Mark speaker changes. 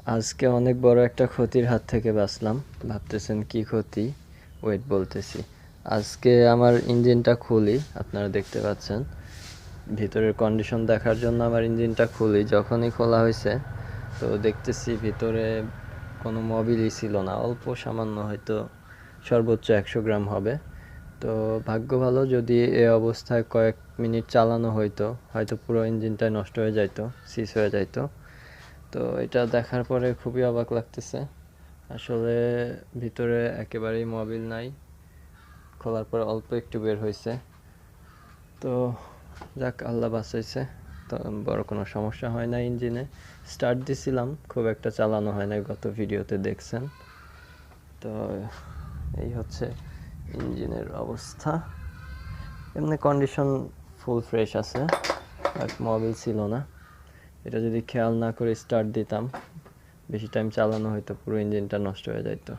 Speaker 1: আজকে অনেক বড় একটা ক্ষতির হাত থেকে বাঁচলাম। ভাবতেছেন কি ক্ষতি? ওয়েট বলতেছি। আজকে আমার ইঞ্জিনটা খুলি, আপনারা দেখতে পাচ্ছেন। ভিতরের কন্ডিশন দেখার জন্য আমার ইঞ্জিনটা খুলি। যখনই খোলা হয়েছে তো দেখতেছি ভিতরে কোনো মোবিলই ছিল না, অল্প সামান্য, হয়তো সর্বোচ্চ 100 গ্রাম হবে। তো ভাগ্য ভালো, যদি এ অবস্থায় কয়েক মিনিট চালানো হইতো হয়তো পুরো ইঞ্জিনটাই নষ্ট হয়ে যাইতো, সিজ হয়ে যাইতো। তো এটা দেখার পরে খুবই অবাক লাগতেছে। আসলে ভিতরে একেবারেই মোবিল নাই, খোলার পর অল্প একটু বের হয়েছে। তো যাক, আল্লাহ বাঁচাইছে। তো বড় কোনো সমস্যা হয় না ইঞ্জিনে। স্টার্ট দিছিলাম, খুব একটা চালানো হয় না, গত ভিডিওতে দেখছেন। তো এই হচ্ছে ইঞ্জিনের অবস্থা। এমনি কন্ডিশন ফুল ফ্রেশ আছে, বাট মোবিল ছিল না। এটা যদি খেয়াল না করে স্টার্ট দিতাম, বেশি টাইম চালানো হয়তো পুরো ইঞ্জিনটা নষ্ট হয়ে যাইতো।